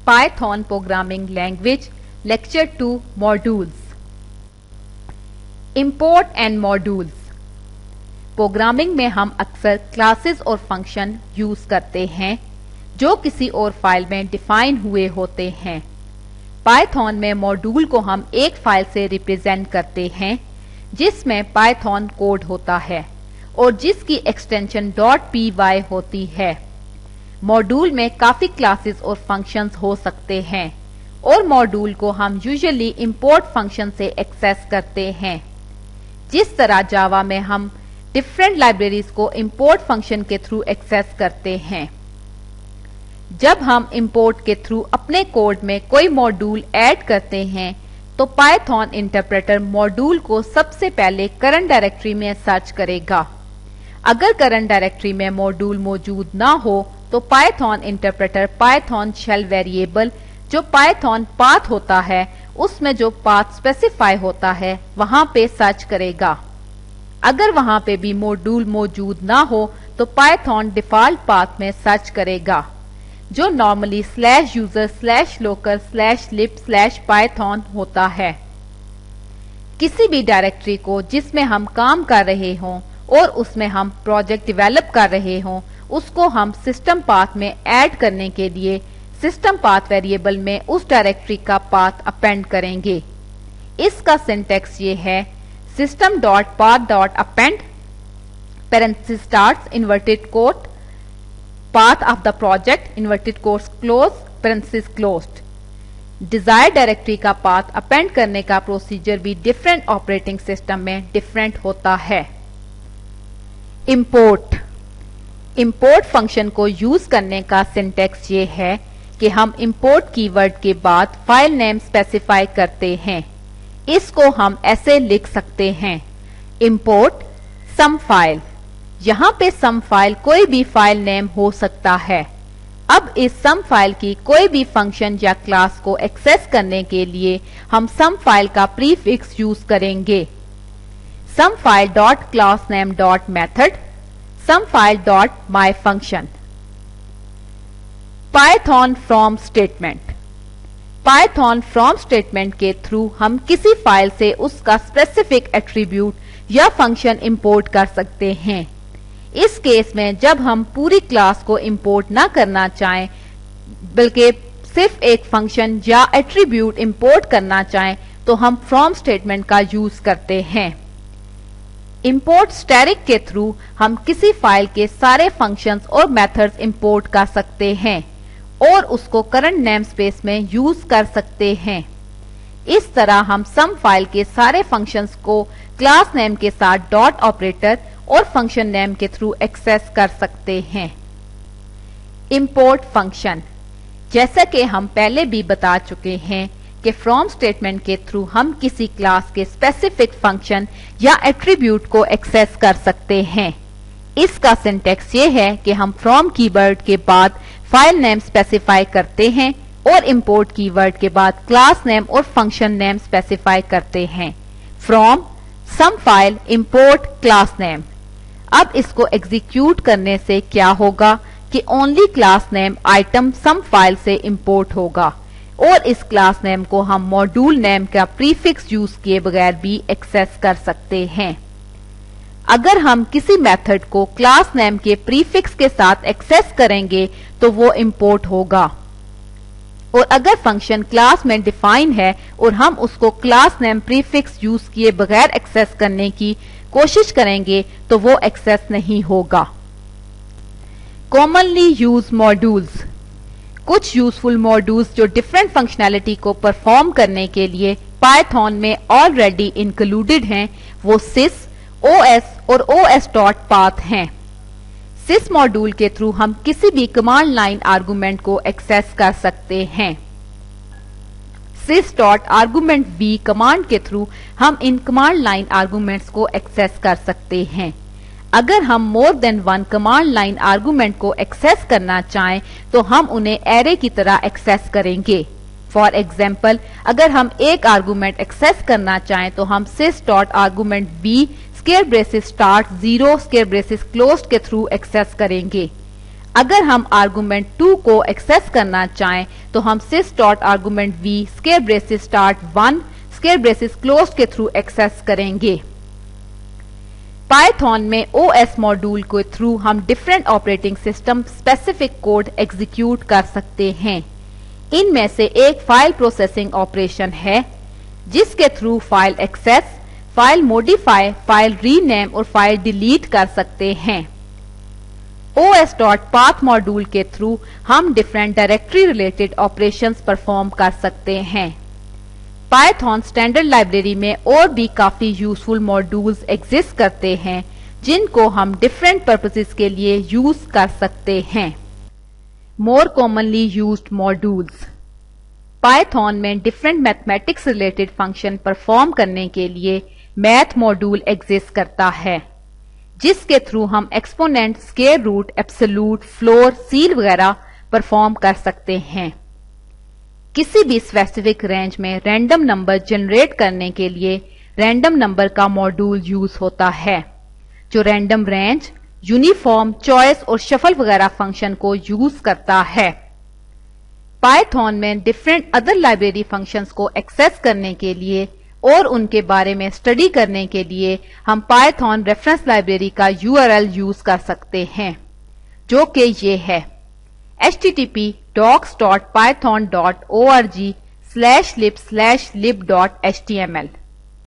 Python Programming Language Lecture 2 Modules. Import and Modules. Programming में हम अक्सर क्लासेस और फंक्शन यूज करते हैं जो किसी और फाइल में डिफाइन हुए होते हैं। पाइथन में मॉड्यूल को हम एक फाइल से रिप्रेजेंट करते हैं जिसमें पाइथन कोड होता है और जिसकी एक्सटेंशन .py होती है। मॉड्यूल में काफी क्लासेस और फंक्शंस हो सकते हैं और मॉड्यूल को हम यूजुअली इंपोर्ट फंक्शन से एक्सेस करते हैं। जिस तरह जावा में हम डिफरेंट लाइब्रेरीज को इंपोर्ट फंक्शन के थ्रू एक्सेस करते हैं। जब हम इंपोर्ट के थ्रू अपने कोड में कोई मॉड्यूल ऐड करते हैं तो पाइथन इंटरप्रेटर मॉड्यूल को सबसे पहले करंट डायरेक्टरी में सर्च करेगा। अगर करंट डायरेक्टरी में मॉड्यूल मौजूद ना हो तो Python interpreter Python shell variable जो पाइथन पाथ होता है उसमें जो पाथ स्पेसिफाई होता है वहां पे सर्च करेगा। अगर वहां पे भी मॉड्यूल मौजूद ना हो तो पाइथन डिफॉल्ट पाथ में सर्च करेगा जो नॉर्मली /user/local/lib/python होता है। किसी भी डायरेक्टरी को जिसमें हम काम कर रहे हों और उसमें हम प्रोजेक्ट डेवलप कर रहे हों उसको हम सिस्टम पाथ में ऐड करने के लिए सिस्टम पाथ वेरिएबल में उस डायरेक्टरी का पाथ अपेंड करेंगे। इसका सिंटैक्स ये है system.path.append parenthesis starts inverted quote path of the project inverted quotes close parenthesis closed। Desire directory का पाथ अपेंड करने का प्रोसीजर भी डिफरेंट ऑपरेटिंग सिस्टम में डिफरेंट होता है। इंपोर्ट फंक्शन को यूज करने का सिंटैक्स ये है कि हम इंपोर्ट कीवर्ड के बाद फाइल नेम स्पेसिफाई करते हैं। इसको हम ऐसे लिख सकते हैं इंपोर्ट सम फाइल। यहाँ पे सम फाइल कोई भी फाइल नेम हो सकता है। अब इस सम फाइल की कोई भी फंक्शन या क्लास को एक्सेस करने के लिए हम सम फाइल का प्रीफिक्स यूज करेंगे। Some file dot class name dot method some file dot my function. Python from statement. Python from statement के थ्रू हम किसी फाइल से उसका स्पेसिफिक एट्रीब्यूट या फंक्शन इंपोर्ट कर सकते हैं। इस केस में जब हम पूरी क्लास को इंपोर्ट ना करना चाहें बल्कि सिर्फ एक फंक्शन या एट्रीब्यूट इंपोर्ट करना चाहें तो हम फ्रॉम स्टेटमेंट का यूज करते हैं। इंपोर्ट स्टैटिक के थ्रू हम किसी फाइल के सारे फंक्शंस और मेथड्स इंपोर्ट कर सकते हैं और उसको करंट नेम स्पेस में यूज कर सकते हैं। इस तरह हम सम फाइल के सारे फंक्शंस को क्लास नेम के साथ डॉट ऑपरेटर और फंक्शन नेम के थ्रू एक्सेस कर सकते हैं। Import function. जैसा कि हम पहले भी बता चुके हैं कि फ्रॉम स्टेटमेंट के थ्रू हम किसी क्लास के स्पेसिफिक फंक्शन या एट्रीब्यूट को एक्सेस कर सकते हैं। इसका सिंटैक्स ये है कि हम फ्रॉम कीवर्ड के बाद फाइल नेम स्पेसिफाई करते हैं और इंपोर्ट कीवर्ड के बाद क्लास नेम और फंक्शन नेम स्पेसिफाई करते हैं। From some file import class name. अब इसको एग्जीक्यूट करने से क्या होगा कि only class name item some file से इंपोर्ट होगा और इस क्लास नेम को हम मॉड्यूल नेम का प्रीफिक्स यूज किए बगैर भी एक्सेस कर सकते हैं। अगर हम किसी मेथड को क्लास नेम के प्रीफिक्स के साथ एक्सेस करेंगे तो वो इंपोर्ट होगा और अगर फंक्शन क्लास में डिफाइन है और हम उसको क्लास नेम प्रीफिक्स यूज किए बगैर एक्सेस करने की कोशिश करेंगे तो वो एक्सेस नहीं होगा। Commonly use modules. कुछ यूजफुल मॉड्यूल्स जो डिफरेंट फंक्शनैलिटी को परफॉर्म करने के लिए पाइथन में ऑलरेडी इंक्लूडेड हैं वो sys, OS और os.path हैं। sys मॉड्यूल के थ्रू हम किसी भी कमांड लाइन आर्गुमेंट को एक्सेस कर सकते हैं। sys.argument_v कमांड के थ्रू हम इन कमांड लाइन आर्गुमेंट्स को एक्सेस कर सकते हैं। अगर हम more than one command line argument को एक्सेस करना चाहें तो हम उन्हें एरे की तरह एक्सेस करेंगे। फॉर एग्जाम्पल अगर हम एक आर्गुमेंट एक्सेस करना चाहें तो हम sys.argument_v square braces start 0 square braces closed के थ्रू एक्सेस करेंगे। अगर हम आर्गुमेंट 2 को एक्सेस करना चाहें तो हम sys.argument_v square braces start 1 square braces close के थ्रू एक्सेस करेंगे। पाइथन में OS मॉड्यूल के थ्रू हम different operating system specific code execute कर सकते हैं। इनमें से एक फाइल प्रोसेसिंग ऑपरेशन है जिसके through file access, file modify, file rename और फाइल डिलीट कर सकते हैं। os.path मॉड्यूल के थ्रू हम different directory related operations perform कर सकते हैं। पाइथन स्टैंडर्ड लाइब्रेरी में और भी काफी यूजफुल मॉड्यूल्स एग्जिस्ट करते हैं जिनको हम डिफरेंट पर्पसेस के लिए यूज कर सकते हैं। More commonly used modules. Python में different mathematics related function perform करने के लिए मैथ मॉड्यूल एग्जिस्ट करता है जिसके थ्रू हम exponent, square root, absolute, floor, ceil वगैरह परफॉर्म कर सकते हैं। किसी भी स्पेसिफिक रेंज में रैंडम नंबर जनरेट करने के लिए रैंडम नंबर का मॉड्यूल यूज होता है जो रैंडम रेंज, यूनिफॉर्म, चॉइस और शफल वगैरह फंक्शन को यूज करता है। पाइथन में डिफरेंट अदर लाइब्रेरी फंक्शंस को एक्सेस करने के लिए और उनके बारे में स्टडी करने के लिए हम पाइथन रेफरेंस लाइब्रेरी का URL यूज कर सकते हैं जो कि ये है http://docs.python.org/lib/lib.html।